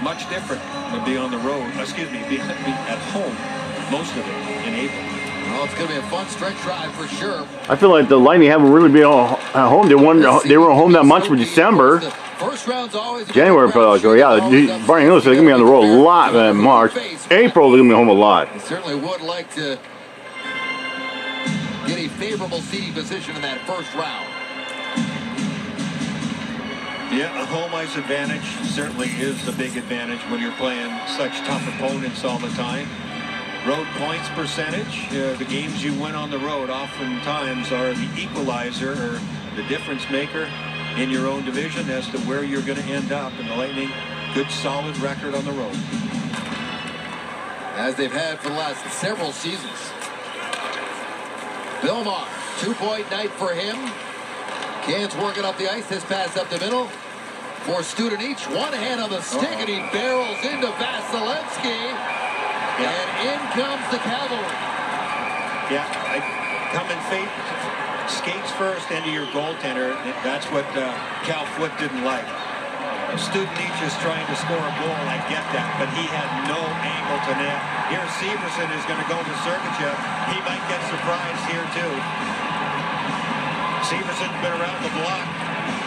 much different than be on the road. Excuse me, be at home most of it in April. Well, it's going to be a fun stretch drive for sure. I feel like the Lightning haven't really been at home. They were home that much for December. First round's always January, probably. So yeah, Barney Hills, they're going to be on the road a lot in March. April, they're going to be home a lot. They certainly would like to get a favorable seeding position in that first round. Yeah, a home ice advantage certainly is the big advantage when you're playing such tough opponents all the time. Road points percentage, the games you win on the road oftentimes are the equalizer or the difference maker in your own division as to where you're going to end up. And the Lightning, good solid record on the road. As they've had for the last several seasons. Billmar, 2-point night for him. Cairns working up the ice. This pass up the middle for Studenic. One hand on the stick, and he barrels into Vasilevsky. And in comes the Cavalry. Yeah, come and skates first into your goaltender. That's what Cal Foote didn't like. Studenic is trying to score a goal. I get that, but he had no angle to net. Here, Severson is going to go to Sergachev. He might get surprised here too. Severson's been around the block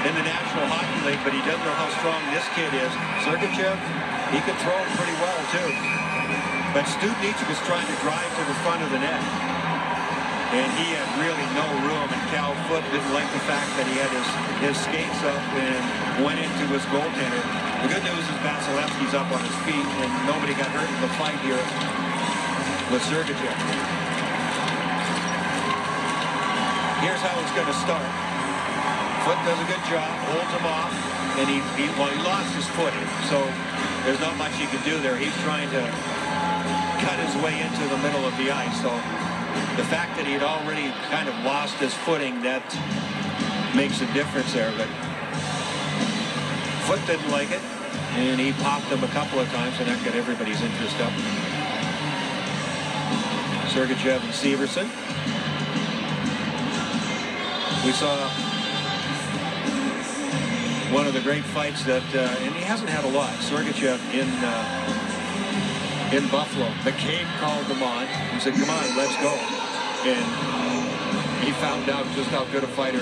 in the National Hockey League, but he doesn't know how strong this kid is. Sergachev, he can throw him pretty well too. But Studenic was trying to drive to the front of the net. And he had really no room, and Cal Foote didn't like the fact that he had his skates up and went into his goaltender. The good news is Vasilevsky's up on his feet, and nobody got hurt in the fight here with Sergachev. Here's how it's going to start. Foote does a good job, holds him off, and he lost his footing, so there's not much he can do there. He's trying to cut his way into the middle of the ice. So the fact that he had already kind of lost his footing, that makes a difference there. But Foote didn't like it, and he popped him a couple of times, and that got everybody's interest up. Sergachev and Severson. We saw one of the great fights that, and he hasn't had a lot, Sergachev in Buffalo. McCabe called him on and said, come on, let's go. And he found out just how good a fighter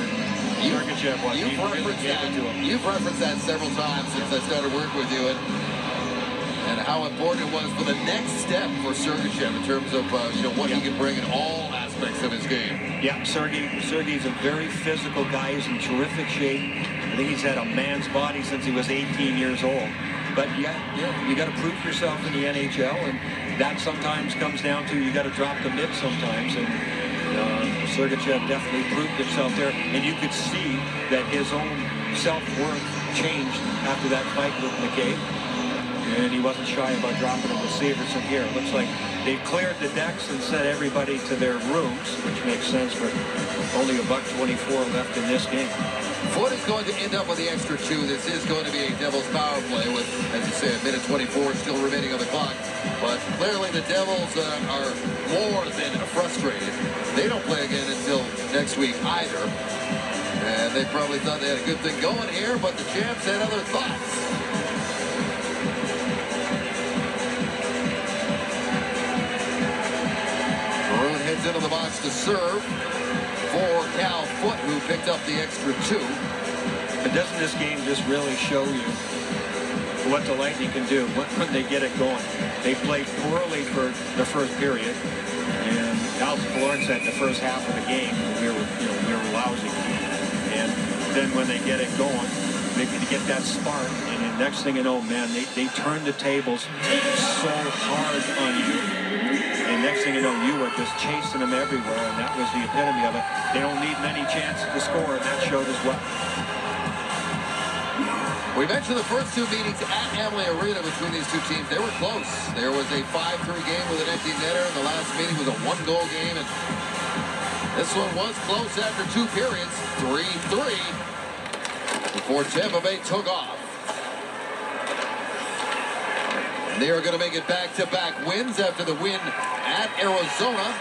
Sergachev was. He really gave it to him. You've referenced that several times since I started working with you, and how important it was for the next step for Sergachev in terms of what he can bring in all aspects of his game. Yeah, Sergey's a very physical guy. He's in terrific shape. I think he's had a man's body since he was 18 years old. But you got to prove yourself in the NHL, and that sometimes comes down to you got to drop the mitt sometimes. And Sergachev definitely proved himself there, and you could see that his own self-worth changed after that fight with McCabe. And he wasn't shy about dropping him with Severson here. It looks like they've cleared the decks and sent everybody to their rooms, which makes sense, but only $1.24 left in this game. Foote is going to end up with the extra 2. This is going to be a Devils power play with, as you say, 1:24 still remaining on the clock. But clearly the Devils are more than frustrated. They don't play again until next week either. And they probably thought they had a good thing going here, but the champs had other thoughts. Maroon heads into the box to serve for Cal Foote, who picked up the extra 2. But doesn't this game just really show you what the Lightning can do when they get it going? They played poorly for the first period, and Alex Killorn said the first half of the game we were lousy. And then when they get it going, they get that spark, and the next thing you know, man, they turn the tables so hard on you. And next thing you know, you were just chasing them everywhere, and that was the epitome of it. They don't need many chances to score, and that showed as well. We mentioned the first 2 meetings at Amalie Arena between these two teams. They were close. There was a 5-3 game with an empty netter, and the last meeting was a 1-goal game. And this one was close after 2 periods, 3-3, before Tampa Bay took off. And they are going to make it back-to-back wins after the win at Arizona.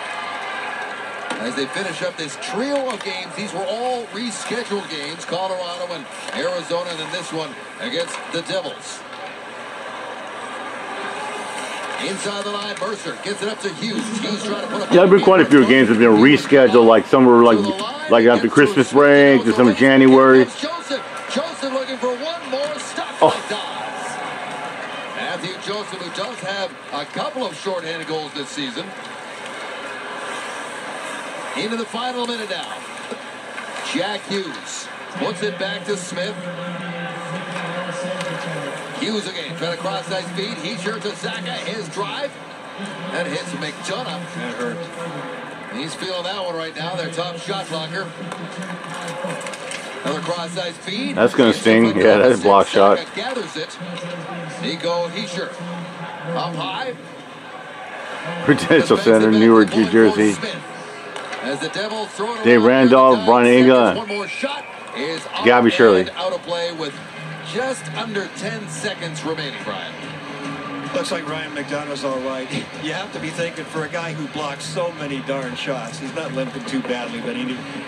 As they finish up this trio of games, these were all rescheduled games, Colorado and Arizona, and then this one against the Devils. Inside the line, Mercer gets it up to Hughes. Hughes trying to put up. Yeah, there've been quite a few games that have been rescheduled, like some were like after Christmas break to some January. Joseph looking for one more stop. Matthew Joseph, who does have a couple of shorthanded goals this season. Into the final minute now. Jack Hughes puts it back to Smith. Hughes again, trying to cross that speed. Hischier to Zacha, his drive. That hits McDonough. That hurt. He's feeling that one right now, their top shot blocker. Another cross-side feed. That's going to sting. Yeah, that's a block shot. Gathers it. Nico Hischier up high. Prudential Center, Newark, New Jersey. As the Devils throw it Dave Randolph, Brian Inga, one more shot is Gabby Shirley. Out of play with just under 10 seconds remaining, Brian. Looks like Ryan McDonough's all right. You have to be thinking for a guy who blocks so many darn shots. He's not limping too badly, but he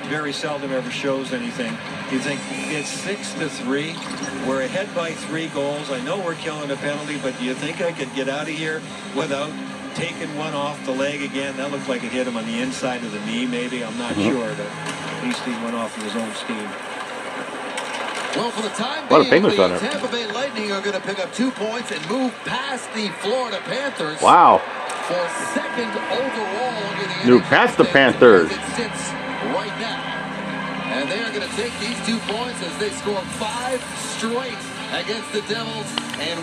very seldom ever shows anything. You think it's 6-3. We're ahead by 3 goals. I know we're killing a penalty, but do you think I could get out of here without taking one off the leg again? That looked like it hit him on the inside of the knee, maybe. I'm not sure, but at least he went off of his own steam. Well, for the time A lot of being, Penguins on the there. Tampa Bay Lightning are going to pick up 2 points and move past the Florida Panthers. Wow. For second overall in the Move NHL past the standings Panthers. as it sits right now. And they are going to take these 2 points as they score 5 straight against the Devils and